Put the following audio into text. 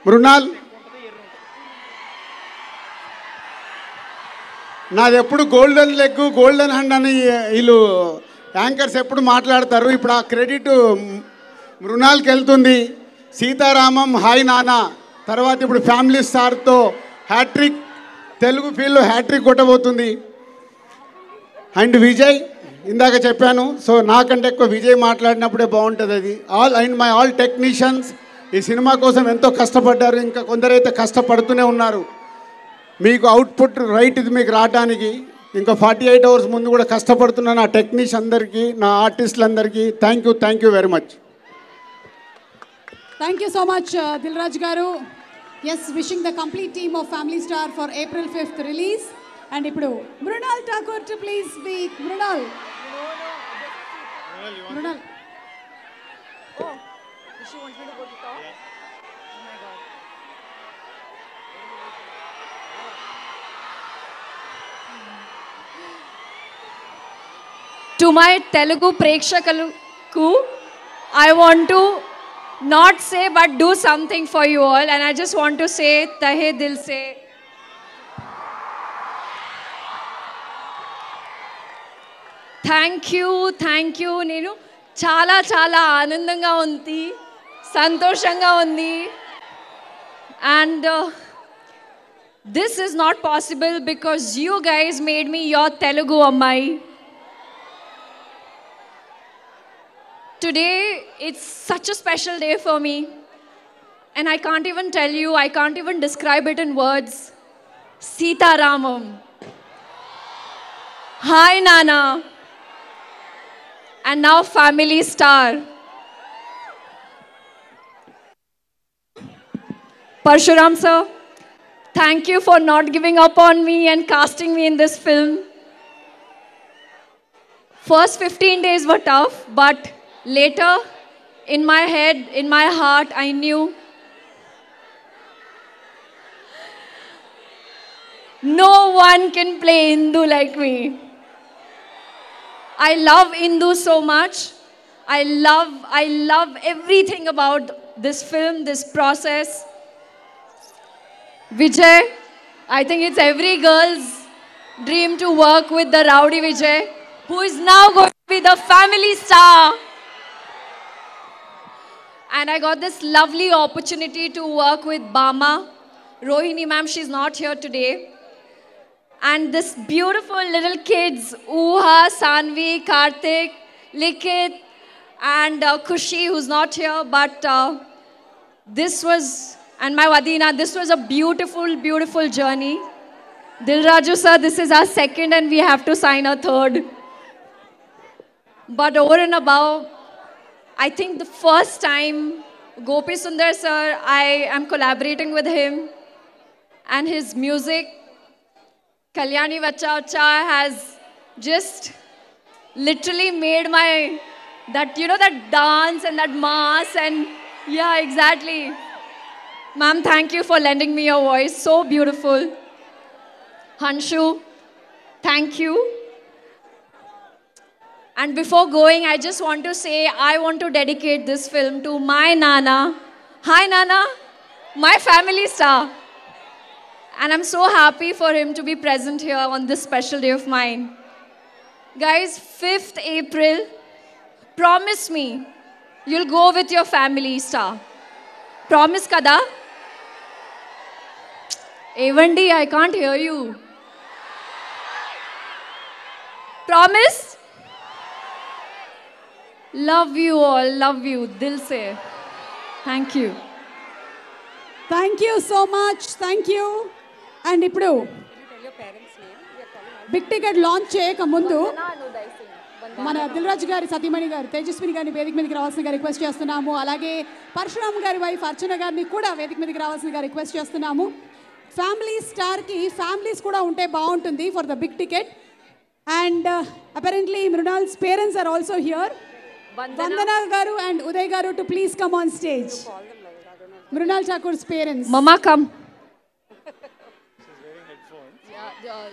మృణాల్, నాది ఎప్పుడు golden leg golden hand అని వీళ్ళు యాంకర్స్ ఎప్పుడు మాట్లాడతారు. ఇప్పుడు ఆ క్రెడిట్ మృణాల్కి వెళ్తుంది. సీతారామం, హాయ్ నానా తర్వాత ఇప్పుడు ఫ్యామిలీ స్టార్తో హ్యాట్రిక్, తెలుగు ఫీల్డ్లో హ్యాట్రిక్ కొట్టబోతుంది. అండ్ విజయ్, ఇందాక చెప్పాను, సో నాకంటే ఎక్కువ విజయ్ మాట్లాడినప్పుడే బాగుంటుంది అది. ఆల్ టెక్నీషియన్స్ ఈ సినిమా కోసం ఎంతో కష్టపడ్డారు, ఇంకా కొందరైతే కష్టపడుతూనే ఉన్నారు. మీకు అవుట్పుట్ రైట్ ఇది మీకు రావడానికి ఇంకా 48 అవర్స్ ముందు కూడా కష్టపడుతున్న నా టెక్నీషియన్ అందరికీ, నా ఆర్టిస్టులందరికీ thank you very much. Thank you so much, Dil Raj Garu. Yes, wishing the complete team of Family Star for April 5th release. And ఇప్పుడు Mrunal Thakur to please speak. Mrunal. Mrunal. Oh, she wants me to go to talk? Yeah. Oh my God. To my Telugu prekshakaluku, I want to not say but do something for you all, and I just want to say Tahe Dil Se. Thank you. నేను చాలా ఆనందంగా ఉంది, సంతోషంగా ఉంది. And this is not possible because you guys made me your Telugu Ammai. Today, it's such a special day for me. And I can't even tell you, I can't even describe it in words. Sita Ramam. Hi Nana. And now Family Star. Parshuram sir, thank you for not giving up on me and casting me in this film. First 15 days were tough, but later, in my head, in my heart, I knew no one can play Indu like me. I love Indu so much. I love everything about this film, this process. Vijay, I think it's every girl's dream to work with the rowdy Vijay, who is now going to be the family star. And I got this lovely opportunity to work with Bama. Rohini ma'am, she's not here today. And this beautiful little kids, Uha, Sanvi, Karthik, Likit, and Kushi, who's not here. But this was, and my Vadina, this was a beautiful journey. Dil Raju sir, this is our second and we have to sign a third. But over and above, I think the first time Gopi Sundar sir, I am collaborating with him, and his music, Kalyani Vacha Vacha, has just literally made my, that dance and that mass, and yeah, exactly. Ma'am, thank you for lending me your voice, so beautiful. Hanshu, thank you. And before going, I just want to say, I want to dedicate this film to my Nana. Hi Nana, my family star. And I'm so happy for him to be present here on this special day of mine. Guys, 5th April, promise me you'll go with your family star. Promise kada? Evandi, I can't hear you. Promise? Love you all, love you, dil se. Thank you. Thank you so much. Thank you. And ఇప్పుడు big ticket launch చేయక ముందు మన దిల్ రాజు గారి సతీమణి గారు తేజస్విని గారిని వేదిక మీదకి రావాల్సిన రిక్వెస్ట్ చేస్తున్నాము. అలాగే పరశురామ్ గారి వైఫ్ అర్చన గారిని కూడా వేదిక మీదకి రావాల్సిన రిక్వెస్ట్ చేస్తున్నాము. ఫ్యామిలీ స్టార్కి ఫ్యామిలీస్ కూడా ఉంటే బాగుంటుంది for the big ticket. And apparently Mrunal's parents are also here. Vandana garu and Uday garu to please come on stage. Mrunal Thakur's parents. Mama, come. She's wearing headphones. Yeah,